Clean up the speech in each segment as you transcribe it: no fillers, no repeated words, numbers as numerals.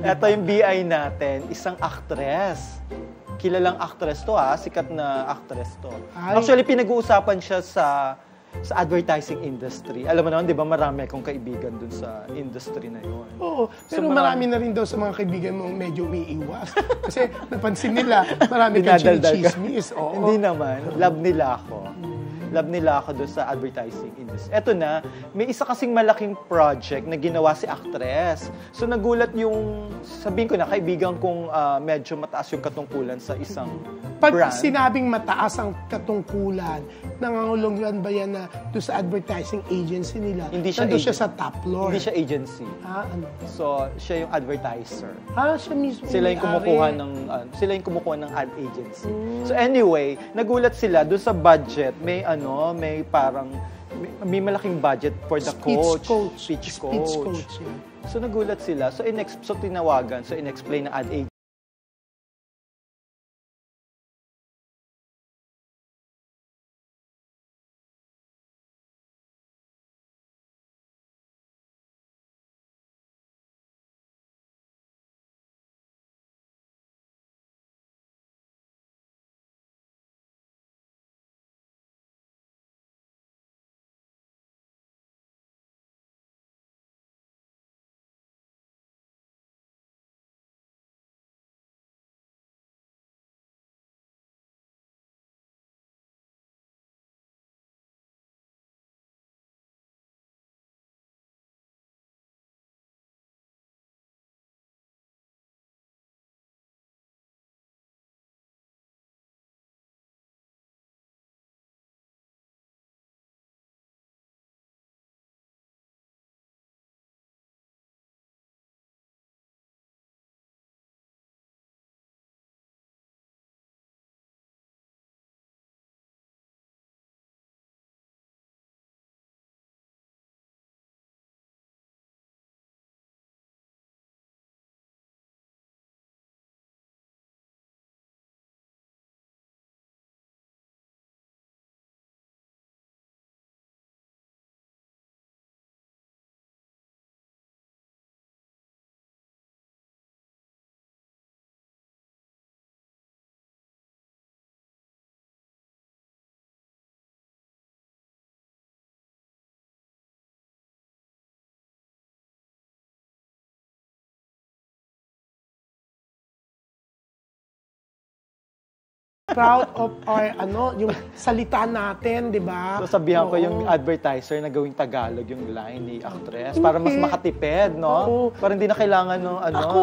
Ito yung BI natin, isang actress. Kilalang actress to sikat na actress to. Actually, pinag-uusapan siya sa advertising industry. Alam mo naman, di ba, marami akong kaibigan dun sa industry na yun. Oo, pero marami na rin daw sa mga kaibigan mong medyo umiiwas. Kasi napansin nila, marami kang chinichismis. Hindi naman, love nila ako. Love nila ako doon sa advertising industry. Eto na, may isa kasing malaking project na ginawa si actress. So nagulat yung, sabihin ko na, kaibigan kong medyo mataas yung katungkulan sa isang brand. Pag sinabing mataas ang katungkulan, nangangulungan ba yan na doon sa advertising agency nila? Hindi siya siya sa top floor. Hindi siya agency. Ano? So, siya yung advertiser. Siya mismo. Sila yung kumukuha ng ad agency. So anyway, nagulat sila doon sa budget, may parang may malaking budget for the speech coach. Yeah. So nagulat sila. So tinawagan, in-explain ng ad agency. Proud of our, yung salita natin, di ba? So sabihan ko yung advertiser na gawing Tagalog yung line ni actress para mas makatipid, no? Para hindi na kailangan ng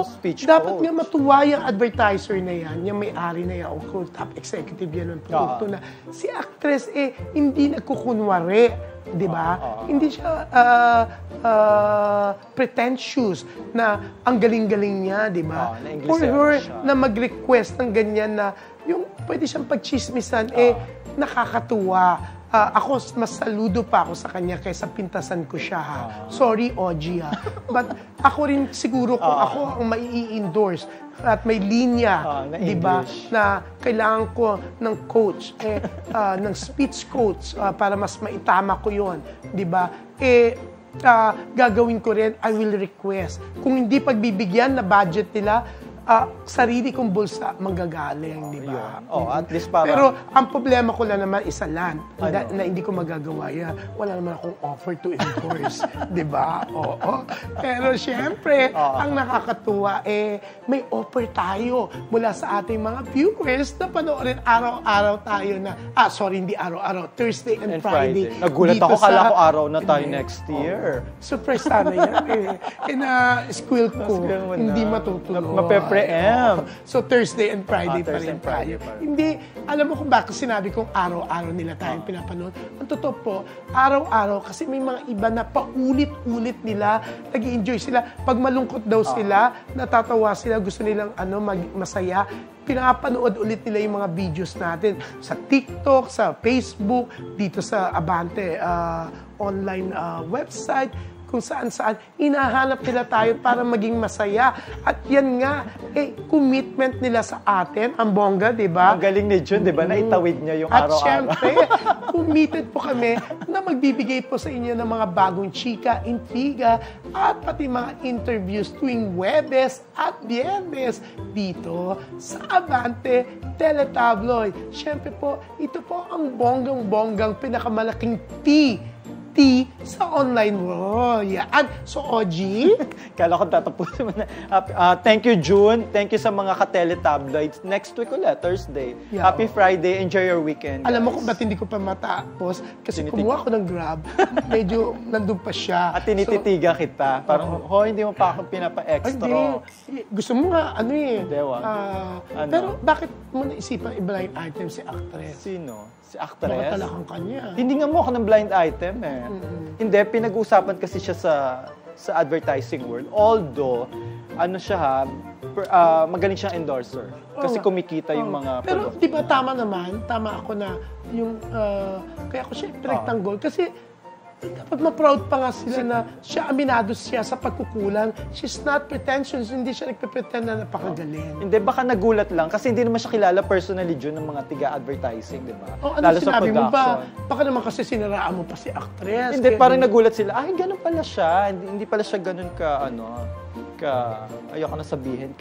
speech coach. Dapat nga matuwa yung advertiser na yan, yung may-ari na yan, o top executive yan ng produkto na si actress hindi nagkukunwari, di ba? Hindi siya pretentious na ang galing-galing niya, di ba? For her na mag-request ng ganyan na yung pwede siyang pagchismisan, nakakatuwa. Ako, mas saludo pa ako sa kanya kaysa pintasan ko siya, ha. Sorry, OG, ha. But ako rin siguro kung ako ang mai-endorse at may linya, di ba, na kailangan ko ng coach, ng speech coach, para mas maitama ko yon, di ba? Gagawin ko rin, I will request. Kung hindi pagbibigyan na budget nila, sarili kong bulsa manggagaling, di ba? At least para... Pero ang problema ko lang naman isa lang, na hindi ko magagawa yan. Wala naman akong offer to endorse, di ba? Pero syempre, ang nakakatuwa, may offer tayo mula sa ating mga viewers na panoorin araw-araw tayo na, hindi araw-araw, Thursday and Friday. Nagulat ako, kala ko araw na tayo next year. Surprise sana yan, squill ko, hindi matutuloy. So, Thursday and Friday pa rin tayo. Hindi, alam mo kung bakit sinabi kong araw-araw nila tayong pinapanood. Ang totoo po, araw-araw, kasi may mga iba na paulit-ulit nila, nag-i-enjoy sila. Pag malungkot daw sila, natatawa sila, gusto nilang masaya, pinapanood ulit nila yung mga videos natin sa TikTok, sa Facebook, dito sa Abante online website, kung saan-saan, hinahanap nila tayo para maging masaya. At yan nga, commitment nila sa atin, ang bongga, di ba? Ang galing ni Jun, di ba? Naitawid niya yung araw-araw. At syempre, committed po kami na magbibigay po sa inyo ng mga bagong chika, intriga, at pati mga interviews tuwing Huwebes at Biyernes dito sa Abante Teletabloid. Siyempre po, ito po ang bonggang-bonggang pinakamalaking T sa online world. Yan. So, OG? Kala ko tatapusin mo na. Thank you, June. Thank you sa mga ka-teletabloids. Next week ulit, Thursday. Yeah, Happy Friday. Enjoy your weekend, guys. Alam mo kung ba't hindi ko pa matapos? Kasi kumuha ko ng Grab. Medyo nandun pa siya. At tinititiga kita. Parang, hindi mo pa ako pinapa-extra. Hindi. Gusto mo nga, ano eh. Hindi, wag. Pero bakit mo naisipan i-blind item si actress? Sino? Si actress? Nakatalakan kanya. Hindi nga mo ako ng blind item eh. Hindi, pinag-uusapan kasi siya sa advertising world. Although, ano siya magaling siyang endorser. Kasi kumikita yung mga pero di ba tama naman, tama ako na yung, kaya ako siya pinagtanggol. Kasi dapat ma-proud pa nga sila na siya, aminado siya sa pagkukulang. She's not pretentious, hindi siya nagpe-pretend na napakagaling. Hindi, baka nagulat lang kasi hindi naman siya kilala personally June ng mga tiga-advertising, di ba? Ano Lalo sinabi sa mo ba? Baka naman kasi sinaraan mo pa si actress. Hindi, parang nagulat sila, ay, ganun pala siya. Hindi pala siya ganun ayoko na sabihin,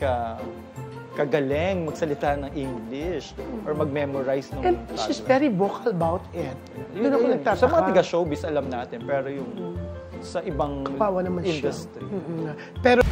kagaling magsalita ng English or mag-memorize ng And she's very vocal about it. Doon ako nagtataka. Sa mga tiga-showbiz, alam natin. Pero yung sa ibang kapawa naman industry. Pero